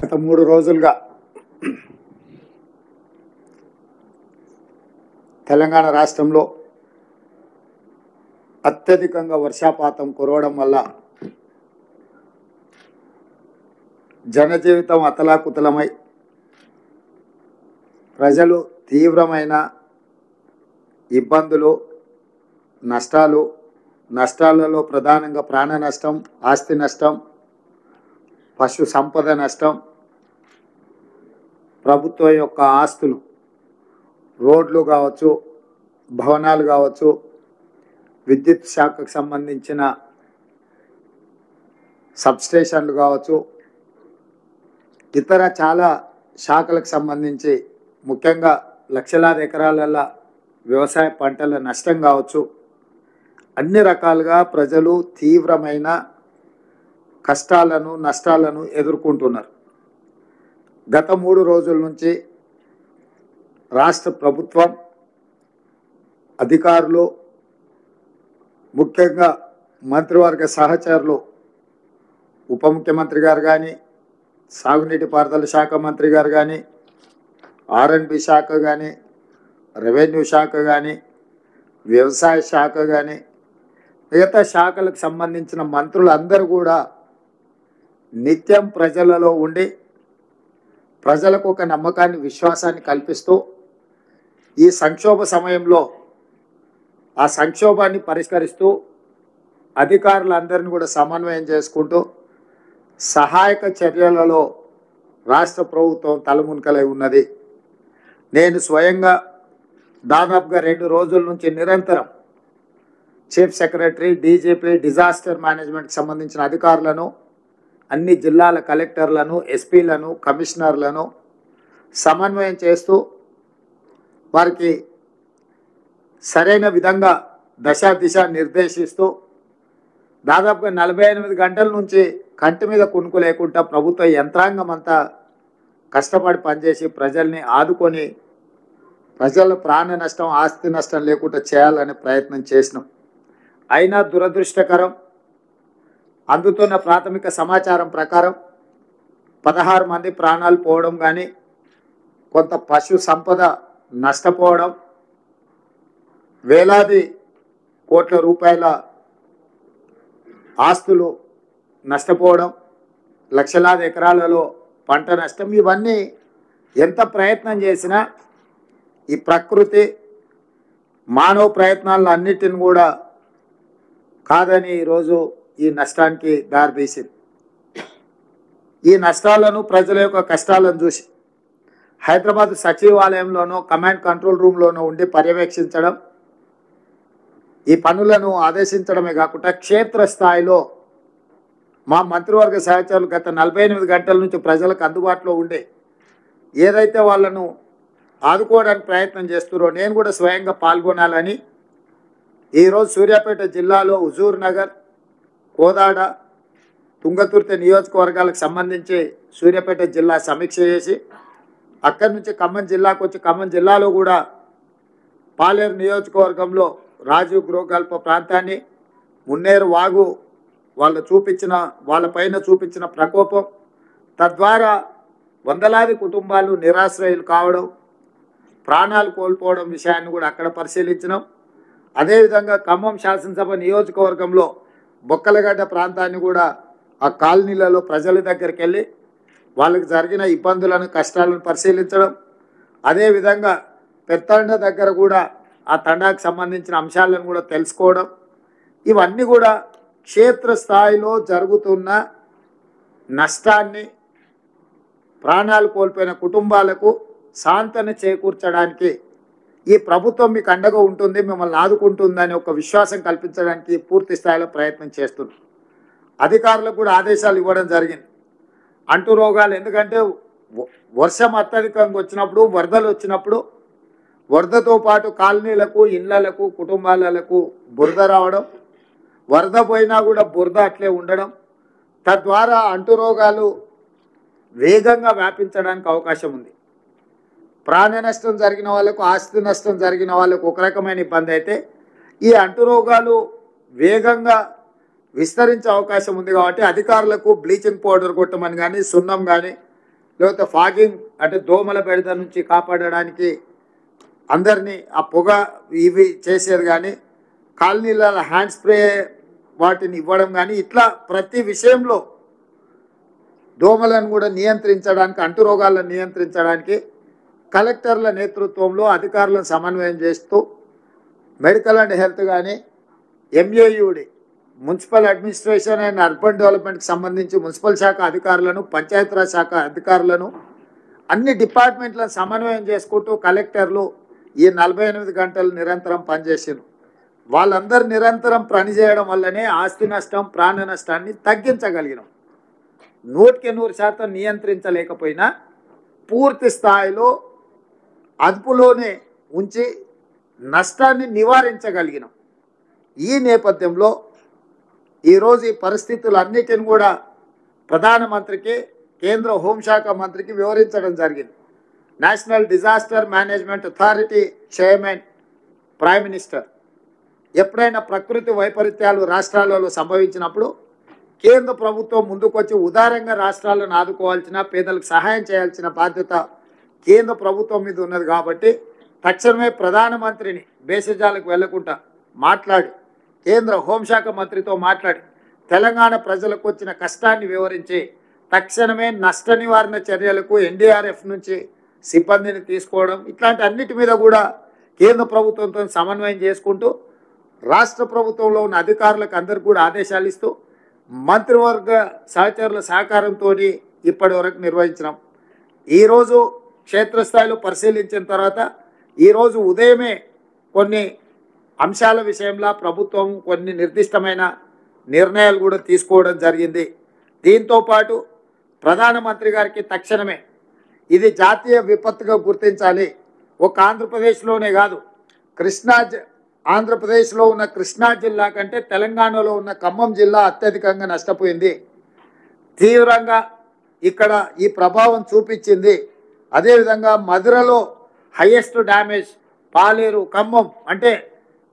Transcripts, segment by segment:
గత 3 రోజులుగా తెలంగాణ రాష్ట్రంలో అత్యధికంగా వర్షపాతం కురవడం వల్ల జనజీవితం అతలాకుతలమై ప్రజలు తీవ్రమైన ఇబ్బందులు, నష్టాలలో ప్రధానంగా ప్రాణ నష్టం, ఆస్తి నష్టం, పశు సంపద నష్టం, ప్రభుత్వం యొక్క ఆస్తులు, రోడ్లు కావచ్చు, భవనాలు కావచ్చు, విద్యుత్ శాఖకు సంబంధించిన సబ్స్టేషన్లు కావచ్చు, ఇతర చాలా శాఖలకు సంబంధించి ముఖ్యంగా లక్షలాది ఎకరాల వ్యవసాయ పంటల నష్టం కావచ్చు, అన్ని రకాలుగా ప్రజలు తీవ్రమైన కష్టాలను, నష్టాలను ఎదుర్కొంటున్నారు. గత 3 రోజుల నుంచి రాష్ట్ర ప్రభుత్వం, అధికారులు, ముఖ్యంగా మంత్రివర్గ సహచరులు, ఉప ముఖ్యమంత్రి గారు కానీ, సాగునీటి పారుదల శాఖ మంత్రి గారు కానీ, R&B శాఖ కానీ, రెవెన్యూ శాఖ కానీ, వ్యవసాయ శాఖ కానీ, మిగతా శాఖలకు సంబంధించిన మంత్రులందరూ కూడా నిత్యం ప్రజలలో ఉండి ప్రజలకు ఒక నమ్మకాన్ని, విశ్వాసాన్ని కల్పిస్తూ ఈ సంక్షోభ సమయంలో ఆ సంక్షోభాన్ని పరిష్కరిస్తూ అధికారులందరినీ కూడా సమన్వయం చేసుకుంటూ సహాయక చర్యలలో రాష్ట్ర ప్రభుత్వం తలమునకలై ఉన్నది. నేను స్వయంగా దాదాపుగా 2 రోజుల నుంచి నిరంతరం చీఫ్ సెక్రటరీ, డీజీపీ, డిజాస్టర్ మేనేజ్మెంట్కి సంబంధించిన అధికారులను, అన్ని జిల్లాల కలెక్టర్లను, ఎస్పీలను, కమిషనర్లను సమన్వయం చేస్తూ వారికి సరైన విధంగా దిశ నిర్దేశిస్తూ దాదాపుగా 48 గంటల నుంచి కంటి మీద కునుకు లేకుండా ప్రభుత్వ యంత్రాంగం అంతా కష్టపడి పనిచేసి ప్రజల్ని ఆదుకొని ప్రజల ప్రాణ నష్టం, ఆస్తి నష్టం లేకుండా చేయాలనే ప్రయత్నం చేసినాం. అయినా దురదృష్టకరం, అందుతున్న ప్రాథమిక సమాచారం ప్రకారం 16 మంది ప్రాణాలు పోవడం కానీ, కొంత పశు సంపద నష్టపోవడం, వేలాది కోట్ల రూపాయల ఆస్తులు నష్టపోవడం, లక్షలాది ఎకరాలలో పంట నష్టం, ఇవన్నీ ఎంత ప్రయత్నం చేసినా ఈ ప్రకృతి మానవ ప్రయత్నాలను అన్నిటిని కూడా కాదని ఈరోజు ఈ నష్టానికి దారితీసింది. ఈ నష్టాలను, ప్రజల యొక్క కష్టాలను చూసి హైదరాబాద్ సచివాలయంలోనో, కమాండ్ కంట్రోల్ రూమ్లోనో ఉండి పర్యవేక్షించడం, ఈ పనులను ఆదేశించడమే కాకుండా క్షేత్రస్థాయిలో మా మంత్రివర్గ సహచరులు గత 48 గంటల నుంచి ప్రజలకు అందుబాటులో ఉండే ఏదైతే వాళ్ళను ఆదుకోవడానికి ప్రయత్నం చేస్తున్నారో నేను కూడా స్వయంగా పాల్గొనాలని ఈరోజు సూర్యాపేట జిల్లాలో హుజూర్ నగర్, కోదాడ, తుంగతుర్తి నియోజకవర్గాలకు సంబంధించి సూర్యాపేట జిల్లా సమీక్ష చేసి అక్కడి నుంచి ఖమ్మం జిల్లాకు వచ్చి ఖమ్మం జిల్లాలో కూడా పాలేరు నియోజకవర్గంలో రాజీవ్ గృహకల్ప ప్రాంతాన్ని, మున్నేరు వాగు వాళ్ళపైన చూపించిన ప్రకోపం, తద్వారా వందలాది కుటుంబాలు నిరాశ్రయులు కావడం, ప్రాణాలు కోల్పోవడం విషయాన్ని కూడా అక్కడ పరిశీలించినాం. అదేవిధంగా ఖమ్మం శాసనసభ నియోజకవర్గంలో బొక్కలగడ్డ ప్రాంతాన్ని కూడా ఆ కాలనీలలో ప్రజల దగ్గరికి వెళ్ళి వాళ్ళకి జరిగిన ఇబ్బందులను, కష్టాలను పరిశీలించడం, అదేవిధంగా పెత్తండ దగ్గర కూడా ఆ తండాకు సంబంధించిన అంశాలను కూడా తెలుసుకోవడం, ఇవన్నీ కూడా క్షేత్రస్థాయిలో జరుగుతున్న నష్టాన్ని, ప్రాణాలు కోల్పోయిన కుటుంబాలకు సాంత్వన చేకూర్చడానికి ఈ ప్రభుత్వం మీకు అండగా ఉంటుంది, మిమ్మల్ని ఆదుకుంటుందని ఒక విశ్వాసం కల్పించడానికి పూర్తి స్థాయిలో ప్రయత్నం చేస్తున్నాం. అధికారులకు కూడా ఆదేశాలు ఇవ్వడం జరిగింది. అంటు రోగాలు, ఎందుకంటే వర్షం అత్యధికంగా వచ్చినప్పుడు, వరదలు వచ్చినప్పుడు వరదతో పాటు కాలనీలకు, ఇళ్లకు, కుటుంబాలకు బురద రావడం, వరద పోయినా కూడా బురద అట్లే ఉండడం, తద్వారా అంటు రోగాలు వేగంగా వ్యాపించడానికి అవకాశం ఉంది. ప్రాణ నష్టం జరిగిన వాళ్ళకు, ఆస్తి నష్టం జరిగిన వాళ్ళకు ఒక రకమైన ఇబ్బంది అయితే ఈ అంటు రోగాలు వేగంగా విస్తరించే అవకాశం ఉంది. కాబట్టి అధికారులకు బ్లీచింగ్ పౌడర్ కొట్టమని కానీ, సున్నం కానీ, లేకపోతే ఫాగింగ్ అంటే దోమల బెడద నుంచి కాపాడడానికి అందరినీ ఆ పొగ ఇవి చేసేది కానీ కాలనీల హ్యాండ్ స్ప్రే వాటిని ఇవ్వడం కానీ ఇట్లా ప్రతి విషయంలో దోమలను కూడా నియంత్రించడానికి అంటురోగాలను నియంత్రించడానికి కలెక్టర్ల నేతృత్వంలో అధికారులను సమన్వయం చేస్తూ మెడికల్ అండ్ హెల్త్ కానీ MAUD municipal administration and urban డెవలప్మెంట్కి సంబంధించి మున్సిపల్ శాఖ అధికారులను పంచాయతీరాజ్ శాఖ అధికారులను అన్ని డిపార్ట్మెంట్లను సమన్వయం చేసుకుంటూ కలెక్టర్లు ఈ 48 గంటలు నిరంతరం పనిచేసారు. వాళ్ళందరూ నిరంతరం పనిచేయడం వల్లనే ఆస్తి నష్టం ప్రాణ నష్టాన్ని తగ్గించగలిగినాం. 100% నియంత్రించలేకపోయినా పూర్తి స్థాయిలో అదుపులోనే ఉంచి నష్టాన్ని నివారించగలిగినాం. ఈ నేపథ్యంలో ఈరోజు ఈ పరిస్థితులన్నిటిని కూడా ప్రధానమంత్రికి కేంద్ర హోంశాఖ మంత్రికి వివరించడం జరిగింది. National disaster management authority chairman prime minister ఎప్పుడైనా ప్రకృతి వైపరీత్యాలు రాష్ట్రాలలో సంభవించినప్పుడు కేంద్ర ప్రభుత్వం ముందుకొచ్చి ఉదారంగా రాష్ట్రాలను ఆదుకోవాల్సిన పేదలకు సహాయం చేయాల్సిన బాధ్యత కేంద్ర ప్రభుత్వం మీద ఉన్నది. కాబట్టి తక్షణమే ప్రధానమంత్రిని భేషజాలకు వెళ్లకుండా మాట్లాడి కేంద్ర హోంశాఖ మంత్రితో మాట్లాడి తెలంగాణ ప్రజలకు వచ్చిన కష్టాన్ని వివరించి తక్షణమే నష్ట నివారణ చర్యలకు ఎన్డీఆర్ఎఫ్ నుంచి సిబ్బందిని తీసుకోవడం ఇట్లాంటి అన్నిటి మీద కూడా కేంద్ర ప్రభుత్వంతో సమన్వయం చేసుకుంటూ రాష్ట్ర ప్రభుత్వంలో ఉన్న అధికారులకు అందరికీ కూడా ఆదేశాలు ఇస్తూ మంత్రివర్గ సహచరుల సహకారంతో ఇప్పటి వరకు నిర్వహించినాం. ఈరోజు క్షేత్రస్థాయిలో పరిశీలించిన తర్వాత ఈరోజు ఉదయమే కొన్ని అంశాల విషయంలో ప్రభుత్వం కొన్ని నిర్దిష్టమైన నిర్ణయాలు కూడా తీసుకోవడం జరిగింది. దీంతోపాటు ప్రధానమంత్రి గారికి తక్షణమే ఇది జాతీయ విపత్తుగా గుర్తించాలి. ఒక ఆంధ్రప్రదేశ్లోనే కాదు, ఆంధ్రప్రదేశ్లో ఉన్న కృష్ణా జిల్లా కంటే తెలంగాణలో ఉన్న ఖమ్మం జిల్లా అత్యధికంగా నష్టపోయింది. తీవ్రంగా ఇక్కడ ఈ ప్రభావం చూపించింది. అదేవిధంగా మధురలో హైయెస్ట్ డ్యామేజ్, పాలేరు, ఖమ్మం అంటే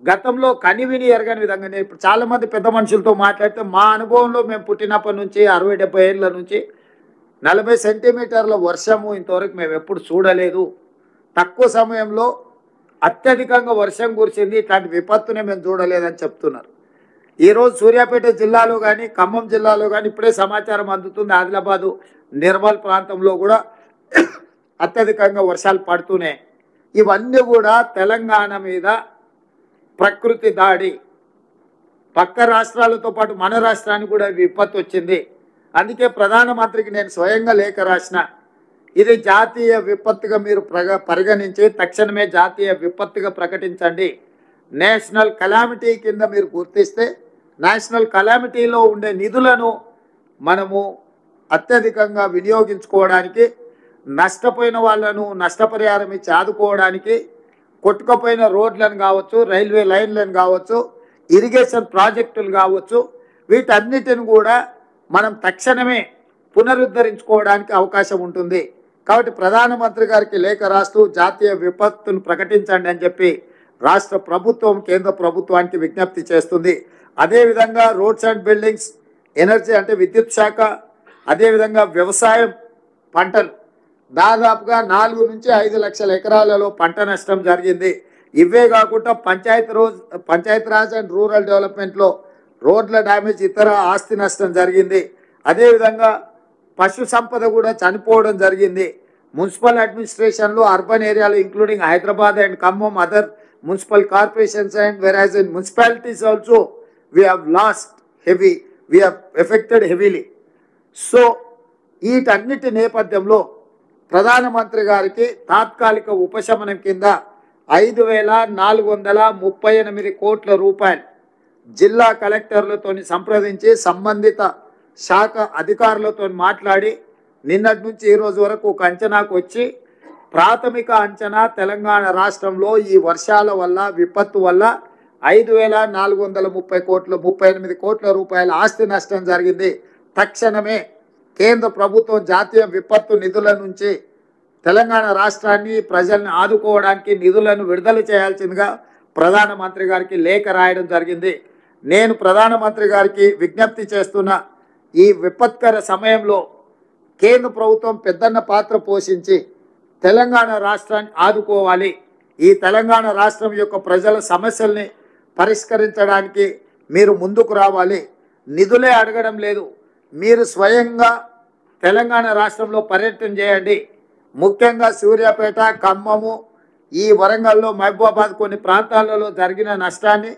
గతంలో కనివిని ఎరగని విధంగానే ఇప్పుడు చాలామంది పెద్ద మనుషులతో మాట్లాడితే మా అనుభవంలో మేము పుట్టినప్పటి నుంచి 60-70 ఏళ్ళ నుంచి 40 సెంటీమీటర్ల వర్షము ఇంతవరకు మేము ఎప్పుడు చూడలేదు. తక్కువ సమయంలో అత్యధికంగా వర్షం కురిసింది, ఇట్లాంటి విపత్తునే మేము చూడలేదని చెప్తున్నారు. ఈరోజు సూర్యాపేట జిల్లాలో కానీ ఖమ్మం జిల్లాలో కానీ ఇప్పుడే సమాచారం అందుతుంది. ఆదిలాబాదు నిర్మల్ ప్రాంతంలో కూడా అత్యధికంగా వర్షాలు పడుతూనే ఇవన్నీ కూడా తెలంగాణ మీద ప్రకృతి దాడి. పక్క రాష్ట్రాలతో పాటు మన రాష్ట్రానికి కూడా విపత్తు వచ్చింది. అందుకే ప్రధానమంత్రికి నేను స్వయంగా లేఖ రాసిన, ఇది జాతీయ విపత్తుగా మీరు పరిగణించి తక్షణమే జాతీయ విపత్తుగా ప్రకటించండి. నేషనల్ కలామిటీ కింద మీరు గుర్తిస్తే నేషనల్ కలామిటీలో ఉండే నిధులను మనము అత్యధికంగా వినియోగించుకోవడానికి, నష్టపోయిన వాళ్ళను నష్టపరిహారం ఇచ్చి ఆదుకోవడానికి, కొట్టుకుపోయిన రోడ్లను కావచ్చు, రైల్వే లైన్లను కావచ్చు, ఇరిగేషన్ ప్రాజెక్టులు కావచ్చు, వీటన్నిటిని కూడా మనం తక్షణమే పునరుద్ధరించుకోవడానికి అవకాశం ఉంటుంది. కాబట్టి ప్రధానమంత్రి గారికి లేఖ రాస్తూ జాతీయ విపత్తును ప్రకటించండి అని చెప్పి రాష్ట్ర ప్రభుత్వం కేంద్ర ప్రభుత్వానికి విజ్ఞప్తి చేస్తుంది. అదేవిధంగా రోడ్స్ అండ్ బిల్డింగ్స్, ఎనర్జీ అంటే విద్యుత్ శాఖ, అదేవిధంగా వ్యవసాయం, పంటలు దాదాపుగా 4 నుంచి 5 లక్షల ఎకరాలలో పంట నష్టం జరిగింది. ఇవే కాకుండా పంచాయతీరాజ్ అండ్ రూరల్ డెవలప్మెంట్లో రోడ్ల డ్యామేజ్, ఇతర ఆస్తి నష్టం జరిగింది. అదేవిధంగా పశు సంపద కూడా చనిపోవడం జరిగింది. మున్సిపల్ అడ్మినిస్ట్రేషన్లో అర్బన్ ఏరియాలో including Hyderabad and Khammam, other municipal corporations and whereas in municipalities also we have lost we have affected heavily. So వీటన్నిటి నేపథ్యంలో ప్రధానమంత్రి గారికి తాత్కాలిక ఉపశమనం కింద 5,438 కోట్ల రూపాయలు జిల్లా కలెక్టర్లతో సంప్రదించి సంబంధిత శాఖ అధికారులతో మాట్లాడి నిన్నటి నుంచి ఈ రోజు వరకు ఒక అంచనాకు వచ్చి ప్రాథమిక అంచనా తెలంగాణ రాష్ట్రంలో ఈ వర్షాల వల్ల విపత్తు వల్ల 5,438 కోట్ల రూపాయల ఆస్తి నష్టం జరిగింది. తక్షణమే కేంద్ర ప్రభుత్వం జాతీయ విపత్తు నిధుల నుంచి తెలంగాణ రాష్ట్రాన్ని ప్రజల్ని ఆదుకోవడానికి నిధులను విడుదల చేయాల్సిందిగా ప్రధానమంత్రి గారికి లేఖ రాయడం జరిగింది. నేను ప్రధానమంత్రి గారికి విజ్ఞప్తి చేస్తున్న, ఈ విపత్కర సమయంలో కేంద్ర ప్రభుత్వం పెద్దన్న పాత్ర పోషించి తెలంగాణ రాష్ట్రాన్ని ఆదుకోవాలి. ఈ తెలంగాణ రాష్ట్రం యొక్క ప్రజల సమస్యల్ని పరిష్కరించడానికి మీరు ముందుకు రావాలి. నిధులే అడగడం లేదు, మీరు స్వయంగా తెలంగాణ రాష్ట్రంలో పర్యటన చేయండి. ముఖ్యంగా సూర్యాపేట, ఖమ్మము, ఈ వరంగల్లో, మహబూబాబాద్ కొన్ని ప్రాంతాలలో జరిగిన నష్టాన్ని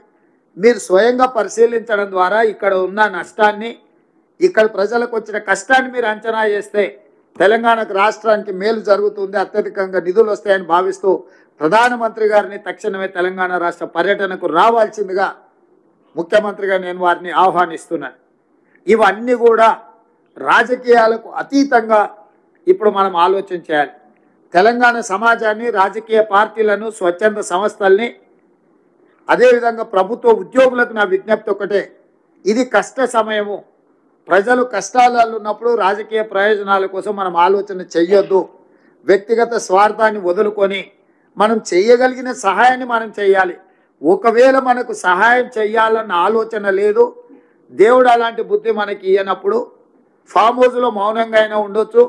మీరు స్వయంగా పరిశీలించడం ద్వారా ఇక్కడ ఉన్న నష్టాన్ని, ఇక్కడ ప్రజలకు వచ్చిన కష్టాన్ని మీరు అంచనా చేస్తే తెలంగాణకు రాష్ట్రానికి మేలు జరుగుతుంది, అత్యధికంగా నిధులు వస్తాయని భావిస్తూ ప్రధానమంత్రి గారిని తక్షణమే తెలంగాణ రాష్ట్ర పర్యటనకు రావాల్సిందిగా ముఖ్యమంత్రిగా నేను వారిని ఆహ్వానిస్తున్నాను. ఇవన్నీ కూడా రాజకీయాలకు అతీతంగా ఇప్పుడు మనం ఆలోచన చేయాలి. తెలంగాణ సమాజాన్ని, రాజకీయ పార్టీలను, స్వచ్ఛంద సంస్థల్ని, అదేవిధంగా ప్రభుత్వ ఉద్యోగులకు నా విజ్ఞప్తి ఒకటే, ఇది కష్ట సమయము. ప్రజలు కష్టాలలో ఉన్నప్పుడు రాజకీయ ప్రయోజనాల కోసం మనం ఆలోచన చెయ్యొద్దు. వ్యక్తిగత స్వార్థాన్ని వదులుకొని మనం చేయగలిగిన సహాయాన్ని మనం చేయాలి. ఒకవేళ మనకు సహాయం చేయాలన్న ఆలోచన లేదు, దేవుడు అలాంటి బుద్ధి మనకి ఇయ్యనప్పుడు ఫామ్ హౌస్లో మౌనంగా అయినా ఉండొచ్చు,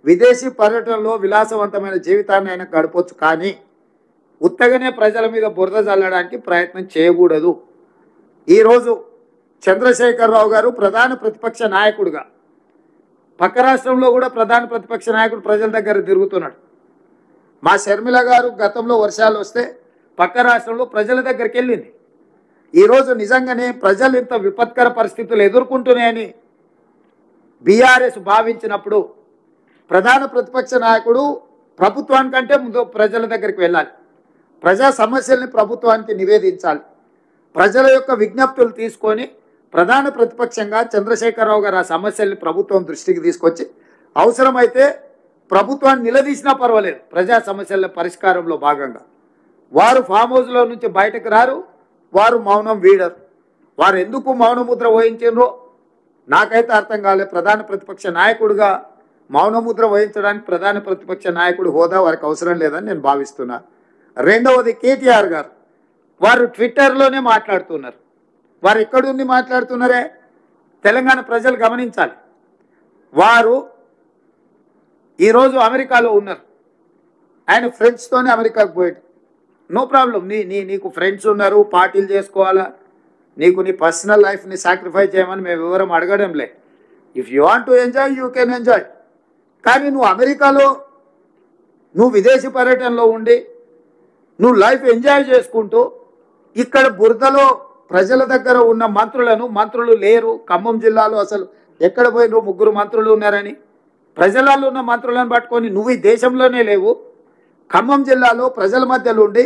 విదేశీ పర్యటనలో విలాసవంతమైన జీవితాన్ని అయినా గడపొచ్చు, కానీ ఉత్తగానే ప్రజల మీద బురద చల్లడానికి ప్రయత్నం చేయకూడదు. ఈరోజు చంద్రశేఖరరావు గారు ప్రధాన ప్రతిపక్ష నాయకుడిగా, పక్క రాష్ట్రంలో కూడా ప్రధాన ప్రతిపక్ష నాయకుడు ప్రజల దగ్గర తిరుగుతున్నాడు. మా షర్మిల గారు గతంలో వర్షాలు వస్తే పక్క రాష్ట్రంలో ప్రజల దగ్గరికి వెళ్ళింది. ఈరోజు నిజంగానే ప్రజలు ఇంత విపత్కర పరిస్థితులు ఎదుర్కొంటున్నాయని బీఆర్ఎస్ భావించినప్పుడు ప్రధాన ప్రతిపక్ష నాయకుడు ప్రభుత్వానికంటే ముందు ప్రజల దగ్గరికి వెళ్ళాలి, ప్రజా సమస్యల్ని ప్రభుత్వానికి నివేదించాలి, ప్రజల యొక్క విజ్ఞప్తులు తీసుకొని ప్రధాన ప్రతిపక్షంగా చంద్రశేఖరరావు గారు ఆ సమస్యల్ని ప్రభుత్వం దృష్టికి తీసుకొచ్చి అవసరమైతే ప్రభుత్వాన్ని నిలదీసినా పర్వాలేదు. ప్రజా సమస్యల పరిష్కారంలో భాగంగా వారు ఫామ్ హౌస్లో నుంచి బయటకు రారు, వారు మౌనం వీడరు. వారు ఎందుకు మౌనముద్ర వహించారో నాకైతే అర్థం కాలేదు. ప్రధాన ప్రతిపక్ష నాయకుడిగా మౌనముద్ర వహించడానికి ప్రధాన ప్రతిపక్ష నాయకుడు హోదా వారికి అవసరం లేదని నేను భావిస్తున్నా. రెండవది కేటీఆర్ గారు, వారు ట్విట్టర్లోనే మాట్లాడుతున్నారు. వారు ఎక్కడుండి మాట్లాడుతున్నారే తెలంగాణ ప్రజలు గమనించాలి. వారు ఈరోజు అమెరికాలో ఉన్నారు, ఆయన ఫ్రెండ్స్తోనే అమెరికాకు పోయాడు. నో ప్రాబ్లం, నీకు ఫ్రెండ్స్ ఉన్నారు, పార్టీలు చేసుకోవాలా, నీకు నీ పర్సనల్ లైఫ్ని సాక్రిఫైస్ చేయమని మేము వివరం అడగడంలే. If you want to enjoy you can enjoy. కానీ నువ్వు అమెరికాలో నువ్వు విదేశీ పర్యటనలో ఉండి నువ్వు లైఫ్ ఎంజాయ్ చేసుకుంటూ ఇక్కడ బురదలో ప్రజల దగ్గర ఉన్న మంత్రులు లేరు. ఖమ్మం జిల్లాలో అసలు ఎక్కడ పోయినరు, 3 మంత్రులు ఉన్నారని ప్రజలలో ఉన్న మంత్రులను పట్టుకొని నువ్వు ఈ దేశంలోనే లేవు. ఖమ్మం జిల్లాలో ప్రజల మధ్యలో ఉండి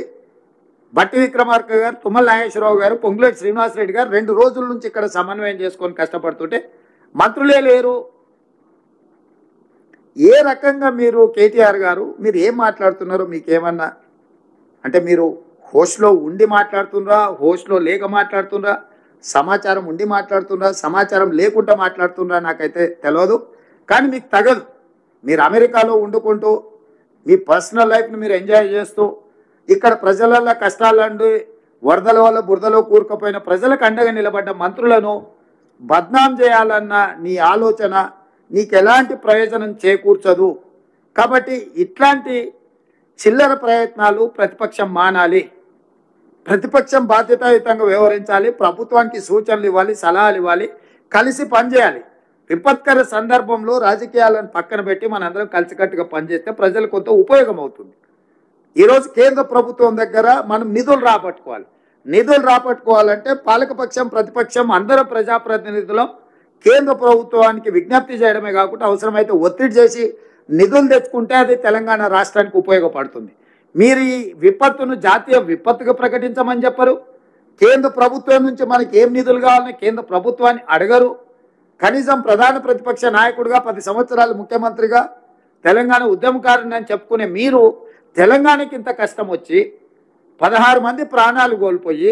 బట్టి విక్రమార్క గారు, తుమ్మల నాగేశ్వరరావు గారు, పొంగులేటి శ్రీనివాసరెడ్డి గారు 2 రోజుల నుంచి ఇక్కడ సమన్వయం చేసుకొని కష్టపడుతుంటే మంత్రులే లేరు. ఏ రకంగా మీరు కేటీఆర్ గారు మీరు ఏం మాట్లాడుతున్నారో మీకేమన్నా అంటే మీరు హోస్ట్లో ఉండి మాట్లాడుతున్నారా, హోస్ట్లో లేక మాట్లాడుతున్నారా, సమాచారం ఉండి మాట్లాడుతున్నారా, సమాచారం లేకుండా మాట్లాడుతున్నారా నాకైతే తెలియదు. కానీ మీకు తగదు. మీరు అమెరికాలో వండుకుంటూ మీ పర్సనల్ లైఫ్ని మీరు ఎంజాయ్ చేస్తూ ఇక్కడ ప్రజల కష్టాలండి వరదల వల్ల బురదలో కూరుకుపోయిన ప్రజలకు అండగా నిలబడ్డ మంత్రులను బద్నాం చేయాలన్న నీ ఆలోచన నీకు ఎలాంటి ప్రయోజనం చేకూర్చదు. కాబట్టి ఇట్లాంటి చిల్లర ప్రయత్నాలు ప్రతిపక్షం మానాలి. ప్రతిపక్షం బాధ్యతాయుతంగా వ్యవహరించాలి, ప్రభుత్వానికి సూచనలు ఇవ్వాలి, సలహాలు ఇవ్వాలి, కలిసి పనిచేయాలి. విపత్కర సందర్భంలో రాజకీయాలను పక్కన పెట్టి మనందరం కలిసికట్టుగా పనిచేస్తే ప్రజలకు కొంత ఉపయోగం అవుతుంది. ఈరోజు కేంద్ర ప్రభుత్వం దగ్గర మనం నిధులు రాబట్టుకోవాలి. నిధులు రాబట్టుకోవాలంటే పాలకపక్షం, ప్రతిపక్షం అందరూ ప్రజాప్రతినిధులం కేంద్ర ప్రభుత్వానికి విజ్ఞప్తి చేయడమే కాకుండా అవసరమైతే ఒత్తిడి చేసి నిధులు తెచ్చుకుంటే అది తెలంగాణ రాష్ట్రానికి ఉపయోగపడుతుంది. మీరు ఈ విపత్తును జాతీయ విపత్తుగా ప్రకటించమని చెప్పరు. కేంద్ర ప్రభుత్వం నుంచి మనకి ఏం నిధులు కావాలని కేంద్ర ప్రభుత్వాన్ని అడగరు. కనీసం ప్రధాన ప్రతిపక్ష నాయకుడిగా 10 సంవత్సరాలు ముఖ్యమంత్రిగా తెలంగాణ ఉద్యమకారుని అని చెప్పుకునే మీరు తెలంగాణకి ఇంత కష్టం వచ్చి 16 మంది ప్రాణాలు కోల్పోయి,